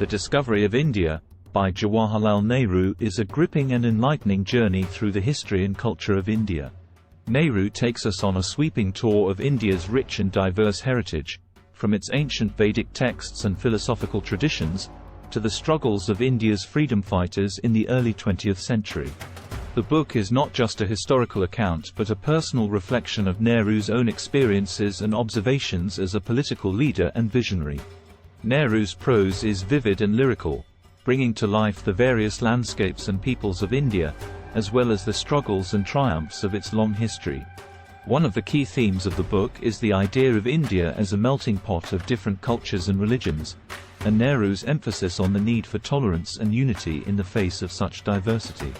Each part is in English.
The Discovery of India, by Jawaharlal Nehru, is a gripping and enlightening journey through the history and culture of India. Nehru takes us on a sweeping tour of India's rich and diverse heritage, from its ancient Vedic texts and philosophical traditions, to the struggles of India's freedom fighters in the early 20th century. The book is not just a historical account but a personal reflection of Nehru's own experiences and observations as a political leader and visionary. Nehru's prose is vivid and lyrical, bringing to life the various landscapes and peoples of India, as well as the struggles and triumphs of its long history. One of the key themes of the book is the idea of India as a melting pot of different cultures and religions, and Nehru's emphasis on the need for tolerance and unity in the face of such diversity.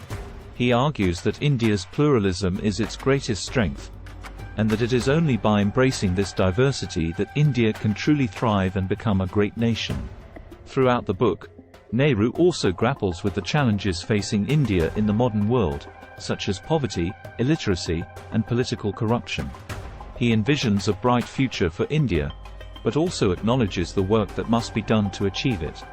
He argues that India's pluralism is its greatest strength, and that it is only by embracing this diversity that India can truly thrive and become a great nation. Throughout the book, Nehru also grapples with the challenges facing India in the modern world, such as poverty, illiteracy, and political corruption. He envisions a bright future for India, but also acknowledges the work that must be done to achieve it.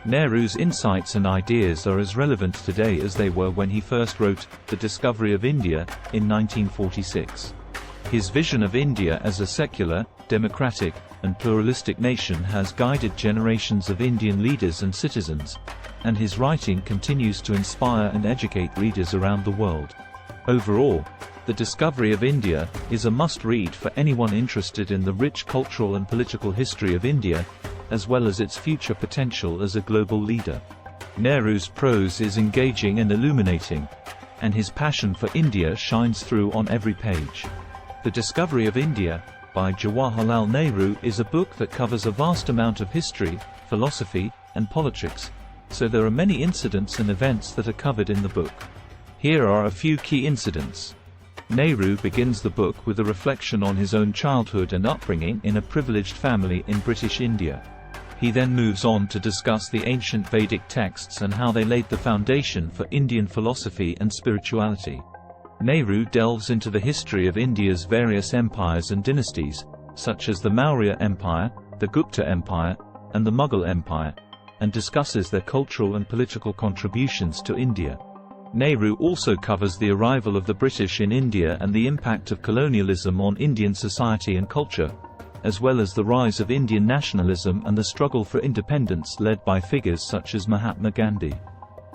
Nehru's insights and ideas are as relevant today as they were when he first wrote The Discovery of India in 1946. His vision of India as a secular, democratic, and pluralistic nation has guided generations of Indian leaders and citizens, and his writing continues to inspire and educate readers around the world. Overall, The Discovery of India is a must-read for anyone interested in the rich cultural and political history of India, as well as its future potential as a global leader. Nehru's prose is engaging and illuminating, and his passion for India shines through on every page. The Discovery of India, by Jawaharlal Nehru, is a book that covers a vast amount of history, philosophy, and politics, so there are many incidents and events that are covered in the book. Here are a few key incidents. Nehru begins the book with a reflection on his own childhood and upbringing in a privileged family in British India. He then moves on to discuss the ancient Vedic texts and how they laid the foundation for Indian philosophy and spirituality. Nehru delves into the history of India's various empires and dynasties, such as the Maurya Empire, the Gupta Empire, and the Mughal Empire, and discusses their cultural and political contributions to India. Nehru also covers the arrival of the British in India and the impact of colonialism on Indian society and culture, as well as the rise of Indian nationalism and the struggle for independence led by figures such as Mahatma Gandhi.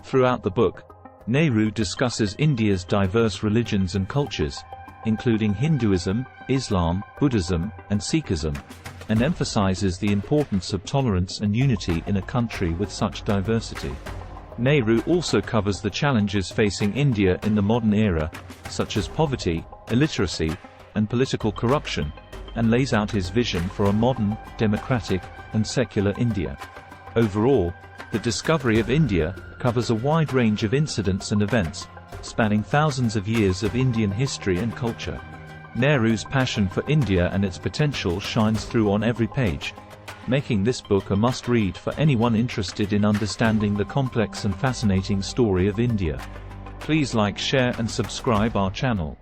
Throughout the book, Nehru discusses India's diverse religions and cultures, including Hinduism, Islam, Buddhism, and Sikhism, and emphasizes the importance of tolerance and unity in a country with such diversity. Nehru also covers the challenges facing India in the modern era, such as poverty, illiteracy, and political corruption, and lays out his vision for a modern, democratic, and secular India. Overall, The Discovery of India covers a wide range of incidents and events, spanning thousands of years of Indian history and culture. Nehru's passion for India and its potential shines through on every page, making this book a must-read for anyone interested in understanding the complex and fascinating story of India. Please like, share and subscribe our channel.